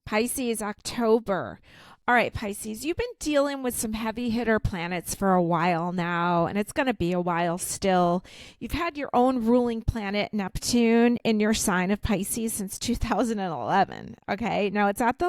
Pisces, October. All right, Pisces, you've been dealing with some heavy hitter planets for a while now, and it's going to be a while still. You've had your own ruling planet, Neptune, in your sign of Pisces since 2011. Okay, now it's at the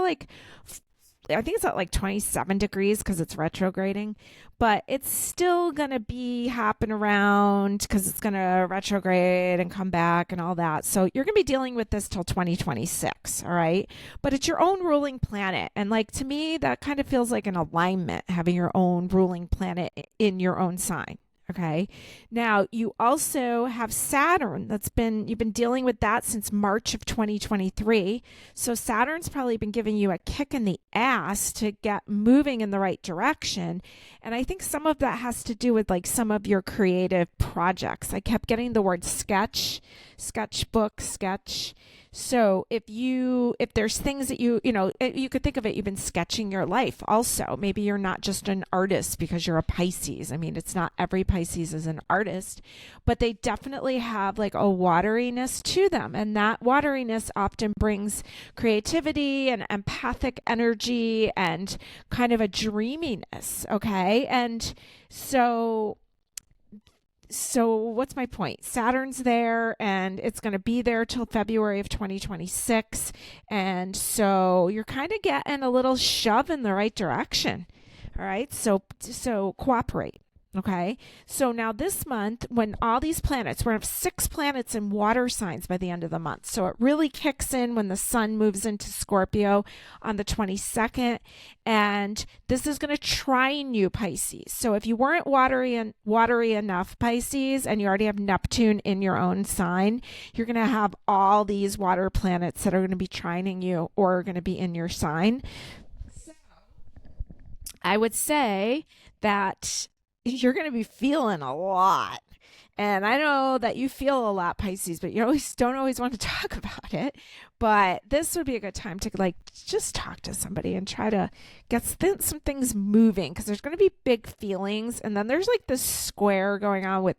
I think it's at like 27 degrees because it's retrograding, but it's still going to be hopping around because it's going to retrograde and come back and all that. So you're going to be dealing with this till 2026. All right. But it's your own ruling planet. And like to me, that kind of feels like an alignment, having your own ruling planet in your own sign. Okay. Now you also have Saturn you've been dealing with that since March of 2023. So Saturn's probably been giving you a kick in the ass to get moving in the right direction. And I think some of that has to do with like some of your creative projects. I kept getting the word sketchbook, sketch. So if there's things that you could think of it, you've been sketching your life also. Maybe you're not just an artist because you're a Pisces. I mean, it's not every Pisces is an artist, but they definitely have like a wateryness to them. And that wateryness often brings creativity and empathic energy and kind of a dreaminess. Okay. And so what's my point? Saturn's there and it's going to be there till February of 2026. And so you're kind of getting a little shove in the right direction. All right. So cooperate. Okay. So now this month, when all these planets, we're going to have 6 planets in water signs by the end of the month. So it really kicks in when the sun moves into Scorpio on the 22nd. And this is going to trine you, Pisces. So if you weren't watery enough, Pisces, and you already have Neptune in your own sign, you're going to have all these water planets that are going to be trining you or are going to be in your sign. So I would say that you're going to be feeling a lot. And I know that you feel a lot, Pisces, but you don't always want to talk about it. But this would be a good time to like just talk to somebody and try to get some things moving, because there's going to be big feelings. And then there's like this square going on with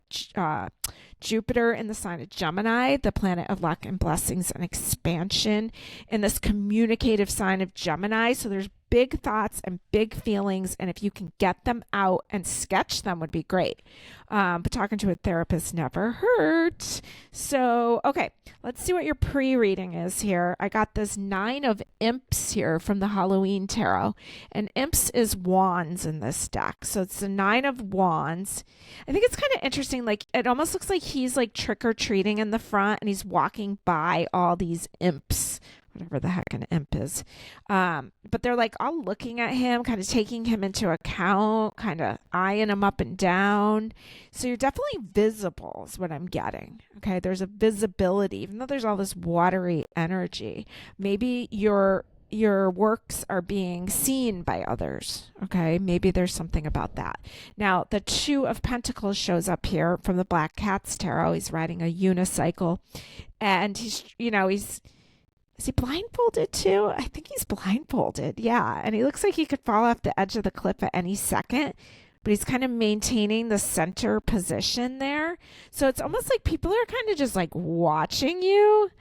Jupiter in the sign of Gemini, the planet of luck and blessings and expansion, in this communicative sign of Gemini. So there's big thoughts and big feelings, and if you can get them out and sketch them would be great. But talking to a therapist never hurts. So, okay, let's see what your pre-reading is here. I got this 9 of Imps here from the Halloween Tarot, and Imps is wands in this deck. So it's the 9 of Wands. I think it's kind of interesting. Like, it almost looks like he's like trick-or-treating in the front, and he's walking by all these imps, whatever the heck an imp is. But they're like all looking at him, kind of taking him into account, kind of eyeing him up and down. So you're definitely visible is what I'm getting. Okay. There's a visibility, even though there's all this watery energy. Maybe your works are being seen by others. Okay. Maybe there's something about that. Now, the 2 of Pentacles shows up here from the Black Cat's Tarot. He's riding a unicycle, and he's is he blindfolded too? I think he's blindfolded. Yeah. And he looks like he could fall off the edge of the cliff at any second, but he's kind of maintaining the center position there. So it's almost like people are kind of just like watching you.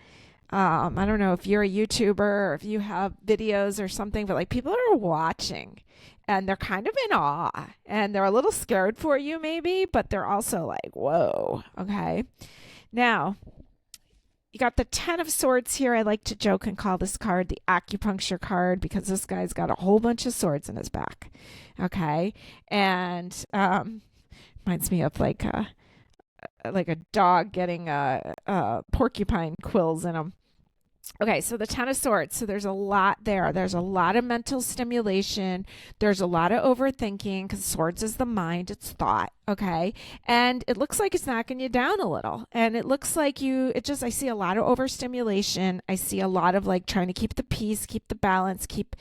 I don't know if you're a YouTuber or if you have videos or something, but like people are watching and they're kind of in awe and they're a little scared for you maybe, but they're also like, whoa. Okay. Now, you got the 10 of Swords here. I like to joke and call this card the acupuncture card because this guy's got a whole bunch of swords in his back. Okay. And reminds me of like a dog getting a porcupine quills in him. Okay, so the 10 of Swords. So there's a lot there. There's a lot of mental stimulation. There's a lot of overthinking because swords is the mind, it's thought. Okay. And it looks like it's knocking you down a little. And it looks like I see a lot of overstimulation. I see a lot of like trying to keep the peace, keep the balance, keep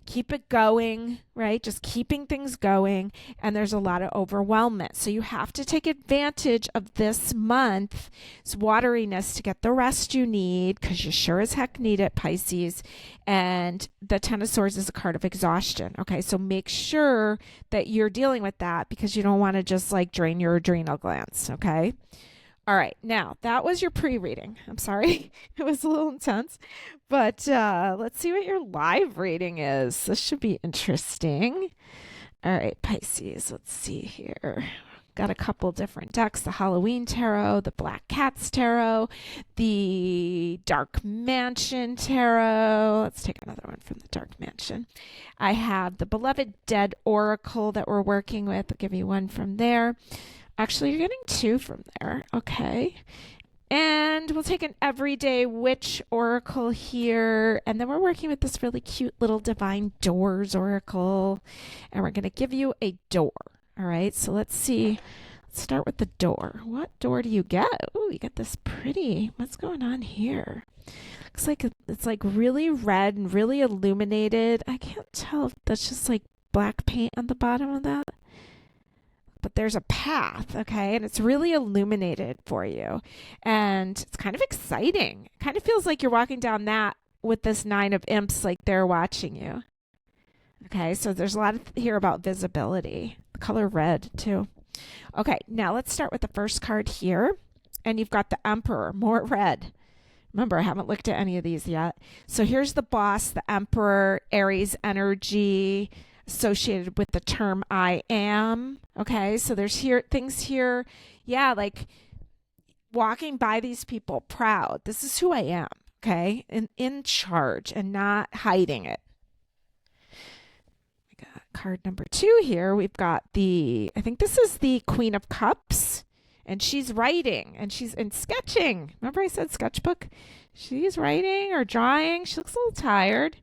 it going, right? Just keeping things going. And there's a lot of overwhelmment. So you have to take advantage of this month's wateriness to get the rest you need, because you sure as heck need it, Pisces. And the 10 of Swords is a card of exhaustion. Okay. So make sure that you're dealing with that, because you don't want to just like drain your adrenal glands. Okay. All right, now that was your pre-reading. I'm sorry, it was a little intense, but let's see what your live reading is. This should be interesting. All right, Pisces, let's see here. Got a couple different decks, the Halloween Tarot, the Black Cats Tarot, the Dark Mansion Tarot. Let's take another one from the Dark Mansion. I have the Beloved Dead Oracle that we're working with. I'll give you one from there. Actually, you're getting two from there. Okay. And we'll take an Everyday Witch Oracle here. And then we're working with this really cute little Divine Doors Oracle. And we're going to give you a door. All right. So let's see. Let's start with the door. What door do you get? Oh, you get this pretty. What's going on here? Looks like it's like really red and really illuminated. I can't tell if that's just like black paint on the bottom of that. But there's a path, okay? And it's really illuminated for you. And it's kind of exciting. It kind of feels like you're walking down that with this 9 of Imps, like they're watching you. Okay, so there's a lot here about visibility. The color red, too. Okay, now let's start with the first card here. And you've got the Emperor, more red. Remember, I haven't looked at any of these yet. So here's the Boss, the Emperor, Aries energy, associated with the term I am. Okay, so there's here things here, yeah, like walking by these people proud. This is who I am, okay, and in charge and not hiding it. We got card number 2 here. We've got I think this is the Queen of Cups, and she's writing and she's sketching. Remember I said sketchbook? She's writing or drawing. She looks a little tired.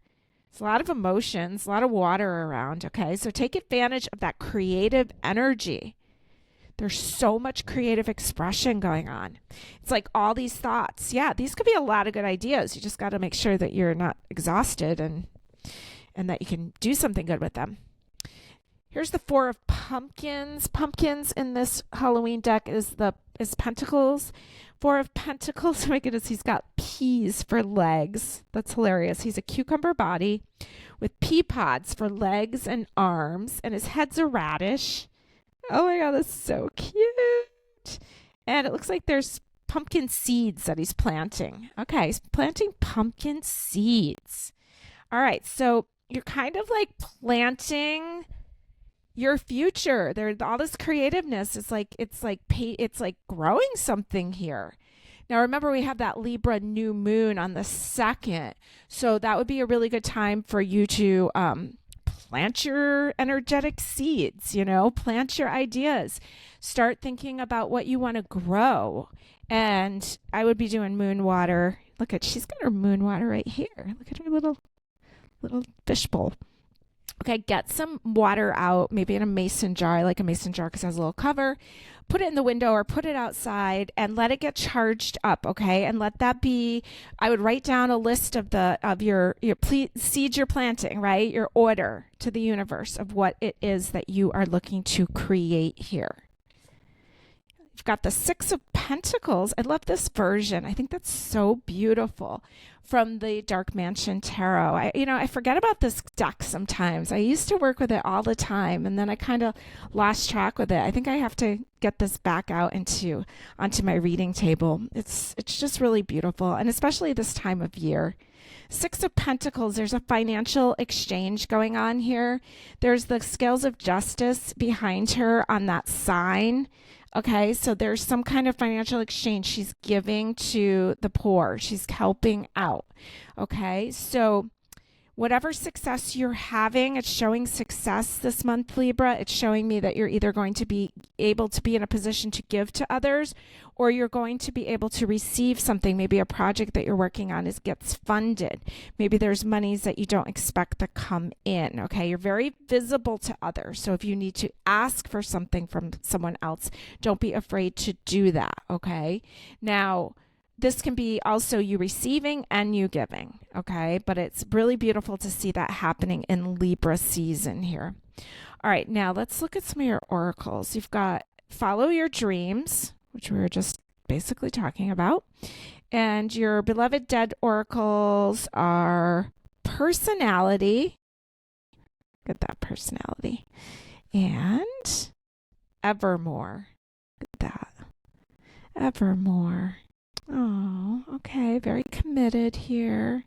A lot of emotions, a lot of water around, okay? So take advantage of that creative energy. There's so much creative expression going on. It's like all these thoughts. Yeah, these could be a lot of good ideas. You just got to make sure that you're not exhausted and that you can do something good with them. Here's the 4 of Pumpkins. Pumpkins in this Halloween deck is Pentacles. 4 of Pentacles. Oh my goodness, he's got peas for legs. That's hilarious. He's a cucumber body with pea pods for legs and arms, and his head's a radish. Oh my God, that's so cute. And it looks like there's pumpkin seeds that he's planting. Okay, he's planting pumpkin seeds. All right, so you're kind of like planting your future. There's all this creativeness. It's like growing something here. Now remember, we have that Libra new moon on the 2nd, so that would be a really good time for you to plant your energetic seeds. Plant your ideas. Start thinking about what you want to grow. And I would be doing moon water. Look at, she's got her moon water right here. Look at her little fishbowl. Okay, get some water out, maybe in a mason jar. I like a mason jar because it has a little cover. Put it in the window or put it outside and let it get charged up, okay? And let that be, I would write down a list of your seeds you're planting, right? Your order to the universe of what it is that you are looking to create here. You've got the 6 of Pentacles. I love this version. I think that's so beautiful from the Dark Mansion Tarot. I forget about this deck sometimes. I used to work with it all the time, and then I kind of lost track with it. I think I have to get this back out onto my reading table. It's just really beautiful, and especially this time of year. 6 of Pentacles, there's a financial exchange going on here. There's the Scales of Justice behind her on that sign. Okay, so there's some kind of financial exchange. She's giving to the poor. She's helping out. Okay, so whatever success you're having, it's showing success this month, Libra. It's showing me that you're either going to be able to be in a position to give to others, or you're going to be able to receive something. Maybe a project that you're working on gets funded. Maybe there's monies that you don't expect to come in. Okay, you're very visible to others. So if you need to ask for something from someone else, don't be afraid to do that. Okay, now this can be also you receiving and you giving, okay? But it's really beautiful to see that happening in Libra season here. All right, now let's look at some of your oracles. You've got Follow Your Dreams, which we were just basically talking about. And your Beloved Dead oracles are Personality. Get that Personality. And Evermore. Get that. Evermore. Oh, okay. Very committed here.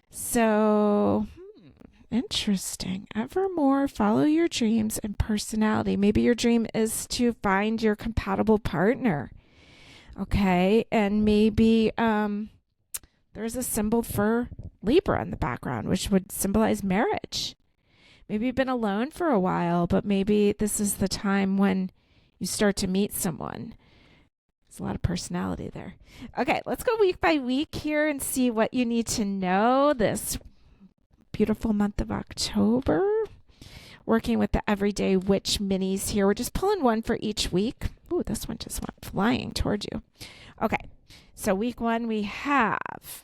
So, interesting. Evermore, follow your dreams and personality. Maybe your dream is to find your compatible partner. Okay. And maybe there's a symbol for Libra in the background, which would symbolize marriage. Maybe you've been alone for a while, but maybe this is the time when you start to meet someone. There's a lot of personality there. Okay, let's go week by week here and see what you need to know this beautiful month of October. Working with the Everyday Witch minis here. We're just pulling one for each week. Ooh, this one just went flying towards you. Okay, so week 1 we have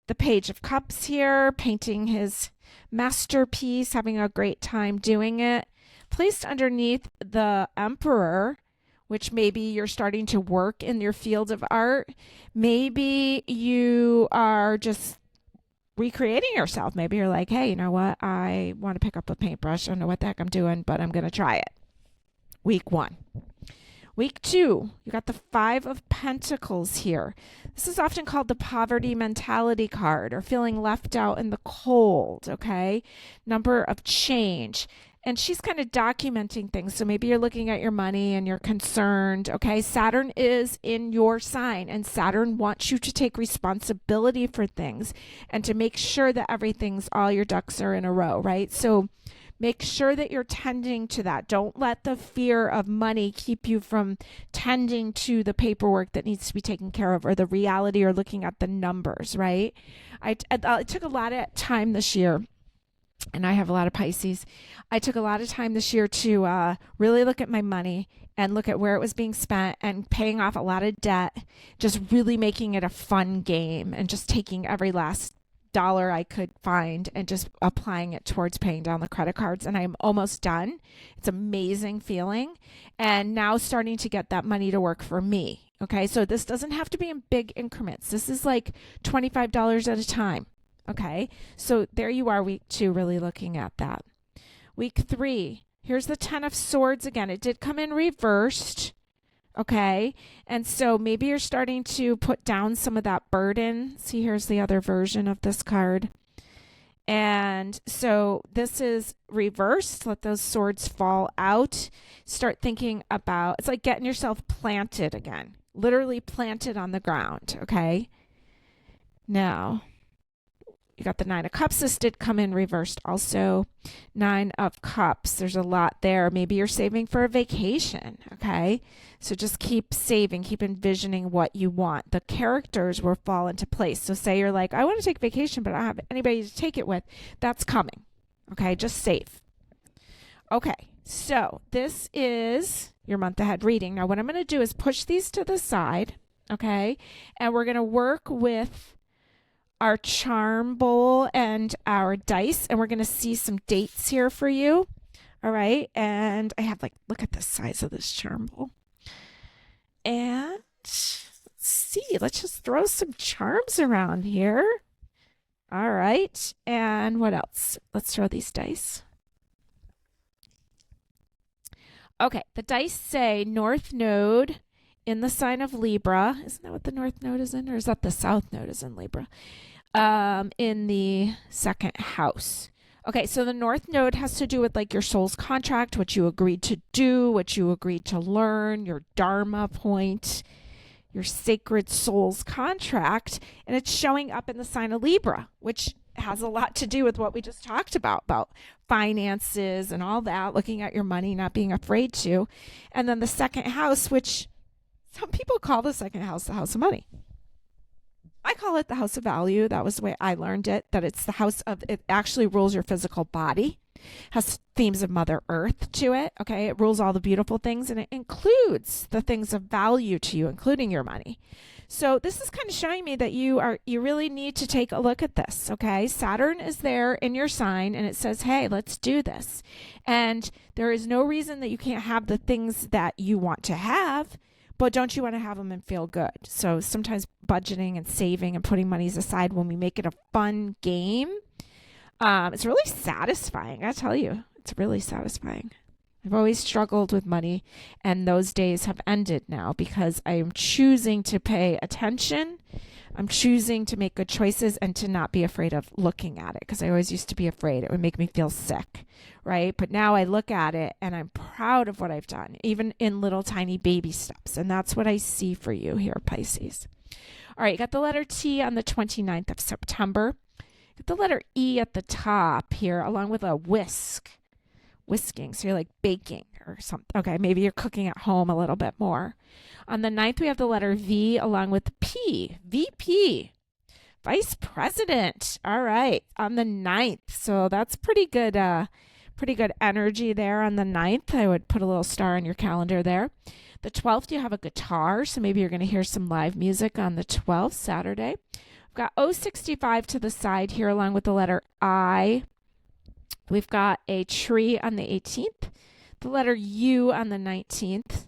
the Page of Cups here, painting his masterpiece, having a great time doing it. Placed underneath the Emperor, which maybe you're starting to work in your field of art. Maybe you are just recreating yourself. Maybe you're like, hey, you know what? I want to pick up a paintbrush. I don't know what the heck I'm doing, but I'm going to try it. Week 1. Week 2, you got the 5 of Pentacles here. This is often called the poverty mentality card, or feeling left out in the cold, okay? Number of change. And she's kind of documenting things. So maybe you're looking at your money and you're concerned. Okay, Saturn is in your sign, and Saturn wants you to take responsibility for things and to make sure that all your ducks are in a row, right? So make sure that you're tending to that. Don't let the fear of money keep you from tending to the paperwork that needs to be taken care of, or the reality, or looking at the numbers, right? I took a lot of time this year, and I have a lot of Pisces. I took a lot of time this year to really look at my money and look at where it was being spent and paying off a lot of debt, just really making it a fun game and just taking every last dollar I could find and just applying it towards paying down the credit cards. And I'm almost done. It's an amazing feeling. And now starting to get that money to work for me. Okay, so this doesn't have to be in big increments. This is like $25 at a time. Okay, so there you are, week 2, really looking at that. Week 3, here's the 10 of Swords again. It did come in reversed. Okay, and so maybe you're starting to put down some of that burden. See, here's the other version of this card. And so this is reversed. Let those swords fall out. Start thinking about, it's like getting yourself planted again, literally planted on the ground. Okay, now you got the 9 of Cups. This did come in reversed also. 9 of Cups. There's a lot there. Maybe you're saving for a vacation. Okay. So just keep saving, keep envisioning what you want. The characters will fall into place. So say you're like, I want to take vacation, but I don't have anybody to take it with. That's coming. Okay. Just save. Okay. So this is your month ahead reading. Now what I'm going to do is push these to the side. Okay. And we're going to work with our charm bowl and our dice, and we're going to see some dates here for you. All right, and I have, like, look at the size of this charm bowl. And let's see, let's just throw some charms around here. All right, and what else? Let's throw these dice. Okay, the dice say North Node in the sign of Libra. Isn't that what the North Node is in, or is that the South Node is in Libra? In the 2nd house. Okay, so the North Node has to do with like your soul's contract, what you agreed to do, what you agreed to learn, your Dharma point, your sacred soul's contract, and it's showing up in the sign of Libra, which has a lot to do with what we just talked about finances and all that, looking at your money, not being afraid to. And then the 2nd house, which some people call the 2nd house the house of money. I call it the house of value. That was the way I learned it, that it's the house of, it actually rules your physical body, has themes of Mother Earth to it. Okay. It rules all the beautiful things, and it includes the things of value to you, including your money. So this is kind of showing me that you really need to take a look at this. Okay. Saturn is there in your sign, and it says, hey, let's do this. And there is no reason that you can't have the things that you want to have, but don't you want to have them and feel good? So sometimes budgeting and saving and putting monies aside, when we make it a fun game, it's really satisfying. I tell you, it's really satisfying. I've always struggled with money, and those days have ended now because I am choosing to pay attention. I'm choosing to make good choices and to not be afraid of looking at it, because I always used to be afraid it would make me feel sick, right? But now I look at it and I'm proud of what I've done, even in little tiny baby steps. And that's what I see for you here, Pisces. All right, you got the letter T on the 29th of September. Get the letter E at the top here, along with a whisking. So you're like baking or something. Okay, maybe you're cooking at home a little bit more. On the 9th, we have the letter V along with P, VP, Vice President. All right, on the 9th. So that's pretty good energy there on the 9th. I would put a little star on your calendar there. The 12th, you have a guitar. So maybe you're going to hear some live music on the 12th, Saturday. We've got 065 to the side here along with the letter I. We've got a tree on the 18th, the letter U on the 19th.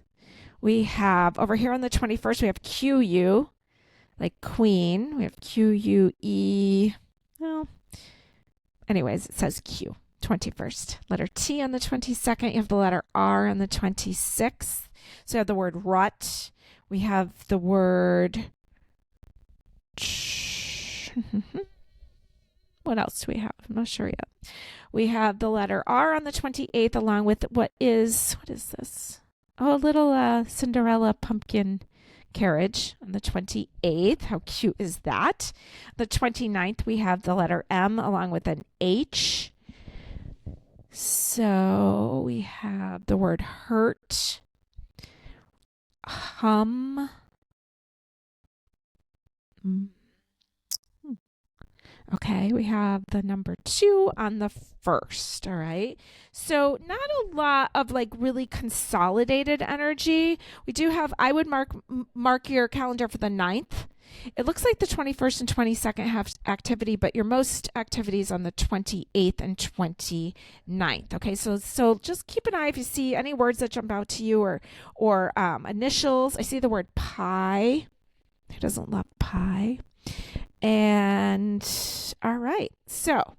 We have, over here on the 21st, we have QU, like queen. We have QUE. Well, anyways, it says Q, 21st. Letter T on the 22nd. You have the letter R on the 26th. So you have the word rut. We have the word... What else do we have? I'm not sure yet. We have the letter R on the 28th, along with what is this? Oh, a little Cinderella pumpkin carriage on the 28th. How cute is that? The 29th, we have the letter M along with an H. So we have the word hurt, hum. Okay, we have the number 2 on the 1st, all right? So not a lot of like really consolidated energy. We do have, I would mark your calendar for the 9th. It looks like the 21st and 22nd have activity, but your most activities on the 28th and 29th. Okay, so just keep an eye if you see any words that jump out to you or initials. I see the word pie. Who doesn't love pie? And all right, so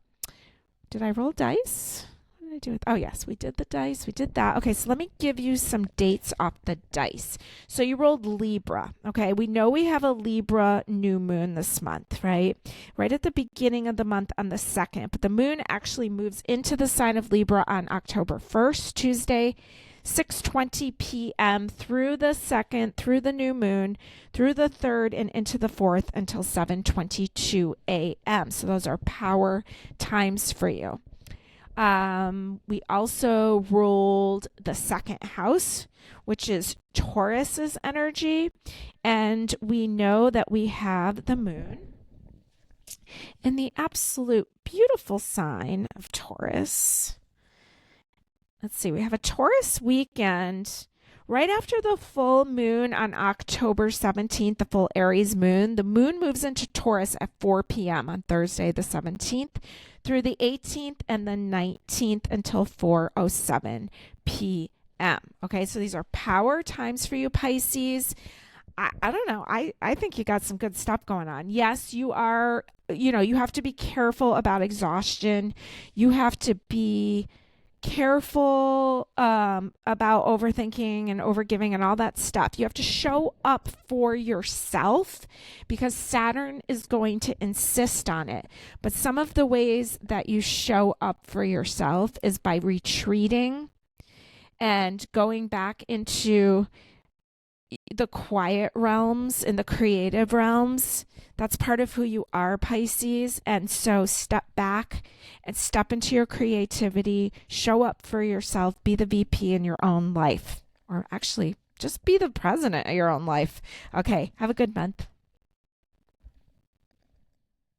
did I roll dice? What did I do with? Oh, yes, we did the dice. We did that. Okay, so let me give you some dates off the dice. So you rolled Libra. Okay, we know we have a Libra new moon this month, right? Right at the beginning of the month on the 2nd. But the moon actually moves into the sign of Libra on October 1st, Tuesday, 6:20 p.m. through the 2nd, through the new moon, through the 3rd, and into the 4th until 7:22 a.m. So those are power times for you. We also rolled the 2nd house, which is Taurus's energy. And we know that we have the moon in the absolute beautiful sign of Taurus. Let's see, we have a Taurus weekend right after the full moon on October 17th, the full Aries moon. The moon moves into Taurus at 4 p.m. on Thursday, the 17th, through the 18th and the 19th until 4:07 p.m. Okay, so these are power times for you, Pisces. I don't know. I think you got some good stuff going on. Yes, you are, you have to be careful about exhaustion. You have to be careful about overthinking and overgiving and all that stuff. You have to show up for yourself because Saturn is going to insist on it. But some of the ways that you show up for yourself is by retreating and going back into the quiet realms and the creative realms. That's part of who you are, Pisces. And so step back and step into your creativity, show up for yourself, be the VP in your own life, or actually just be the president of your own life. Okay, have a good month.